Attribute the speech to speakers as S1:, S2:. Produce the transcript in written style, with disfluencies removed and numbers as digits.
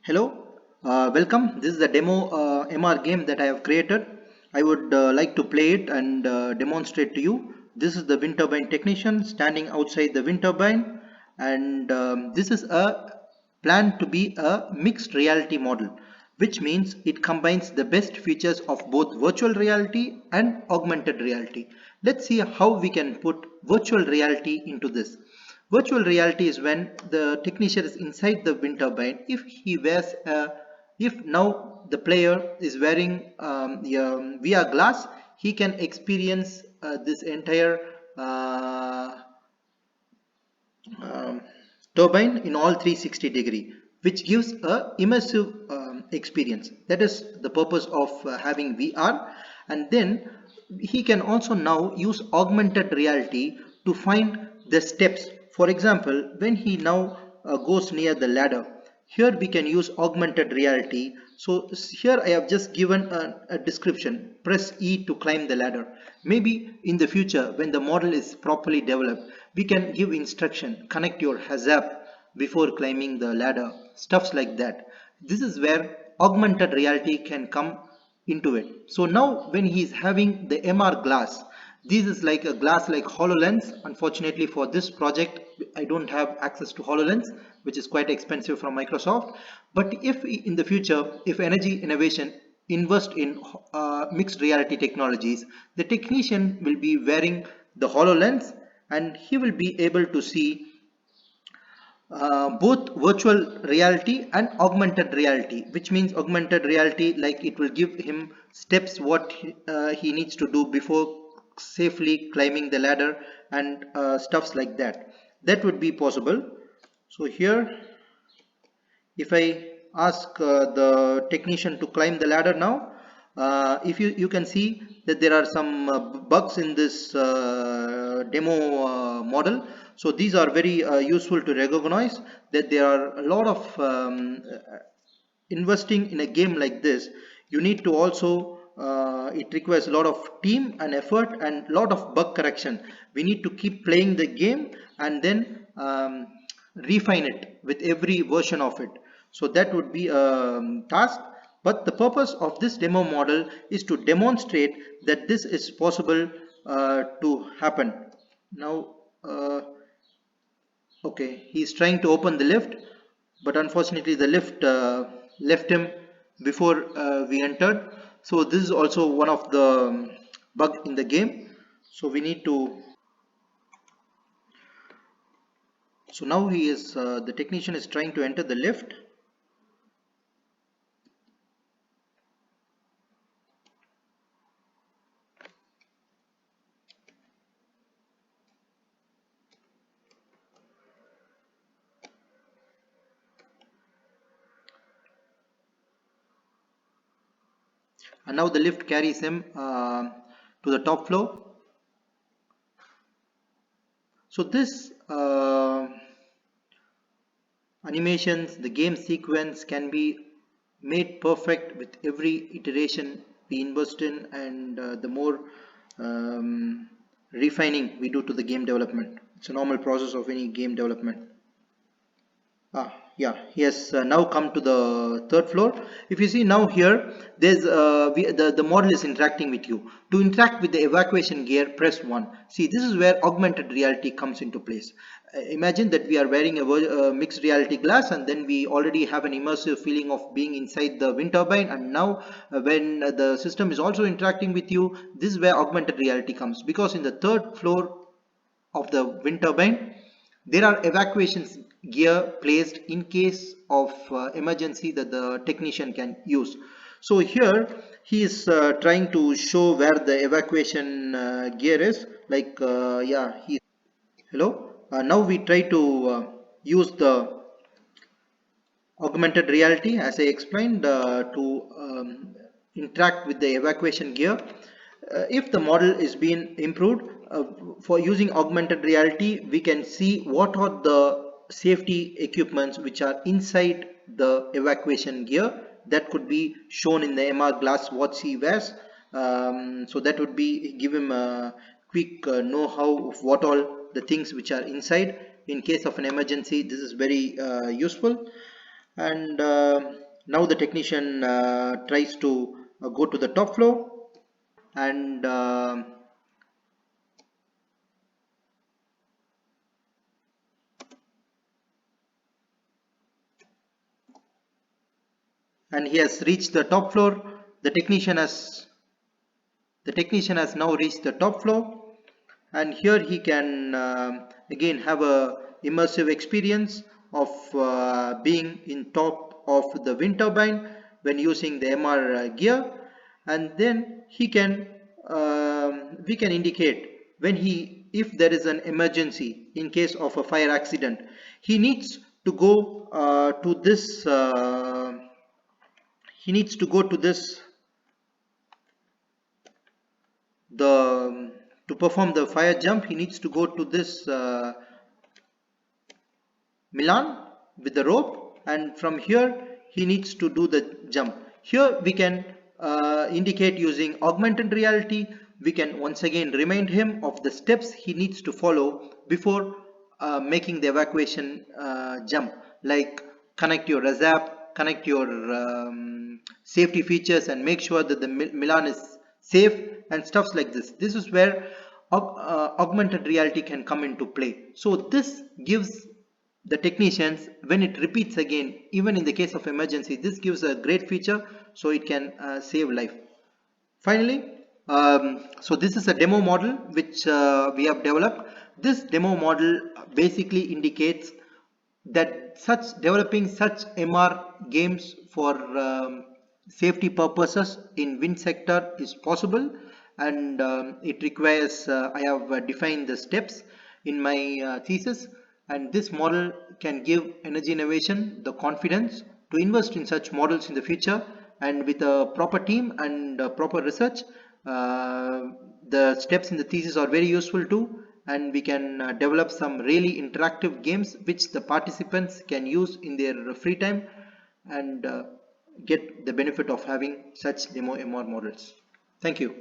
S1: Hello, welcome. This is the demo MR game that I have created. I would like to play it and demonstrate to you. This is the wind turbine technician standing outside the wind turbine, and this is a planned to be a mixed reality model, which means it combines the best features of both virtual reality and augmented reality. Let's see how we can put virtual reality into this. Virtual reality is when the technician is inside the wind turbine. If now the player is wearing the VR glass, he can experience this entire uh, um, turbine in all 360-degree, which gives a immersive experience. That is the purpose of having VR. And then he can also now use augmented reality to find the steps. For example, when he now goes near the ladder, here we can use augmented reality. So here I have just given a description. Press E to climb the ladder. Maybe in the future, when the model is properly developed, we can give instruction, connect your HAZAP before climbing the ladder, stuffs like that. This is where augmented reality can come into it. So now when he is having the MR glass, this is like a glass like HoloLens. Unfortunately for this project, I don't have access to HoloLens, which is quite expensive from Microsoft. But if in the future, if energy innovation invest in mixed reality technologies, the technician will be wearing the HoloLens and he will be able to see both virtual reality and augmented reality, which means augmented reality, like it will give him steps what he needs to do before safely climbing the ladder and stuffs like that. That would be possible. So here, if I ask the technician to climb the ladder now, if you can see that there are some bugs in this demo model. So these are very useful to recognize that there are a lot of investing in a game like this. You need to also it requires a lot of team and effort and lot of bug correction. We need to keep playing the game and then refine it with every version of it. So that would be a task. But the purpose of this demo model is to demonstrate that this is possible to happen. Now, okay, he's trying to open the lift, but unfortunately the lift left him before we entered. So this is also one of the bug in the game. So we need to. So now he is the technician is trying to enter the lift. And now the lift carries him to the top floor. So this animations, the game sequence can be made perfect with every iteration we invest in, and the more refining we do to the game development. It's a normal process of any game development. Yeah, he has now come to the third floor. If you see now here, there's the model is interacting with you. To interact with the evacuation gear, press 1. See, this is where augmented reality comes into place. Imagine that we are wearing a mixed reality glass, and then we already have an immersive feeling of being inside the wind turbine. And now when the system is also interacting with you, this is where augmented reality comes, because in the third floor of the wind turbine, there are evacuation gear placed in case of emergency that the technician can use. So here he is trying to show where the evacuation gear is. Like yeah, he. Hello. Now we try to use the augmented reality, as I explained, to interact with the evacuation gear. If the model is being improved for using augmented reality, we can see what are the safety equipments which are inside the evacuation gear. That could be shown in the MR glass what he wears. So that would be give him a quick know-how of what all the things which are inside in case of an emergency. This is very useful. And now the technician tries to go to the top floor, and he has reached the top floor. The technician has now reached the top floor, and here he can again have a immersive experience of being in top of the wind turbine when using the MR gear. And then we can indicate when if there is an emergency in case of a fire accident, he needs to go to this he needs to go to this the to perform the fire jump. He needs to go to this Milan with the rope, and from here he needs to do the jump. Here we can indicate using augmented reality. We can once again remind him of the steps he needs to follow before making the evacuation jump, like connect your ASAP, connect your safety features, and make sure that the Milan is safe and stuffs like this. This is where augmented reality can come into play. So this gives the technicians, when it repeats again, even in the case of emergency, this gives a great feature, so it can save life. Finally, so this is a demo model which we have developed. This demo model basically indicates that developing such MR games for safety purposes in wind sector is possible, and it requires I have defined the steps in my thesis, and this model can give energy innovation the confidence to invest in such models in the future. And with a proper team and proper research, uh, the steps in the thesis are very useful too, and we can develop some really interactive games which the participants can use in their free time, and get the benefit of having such demo MR models. Thank you.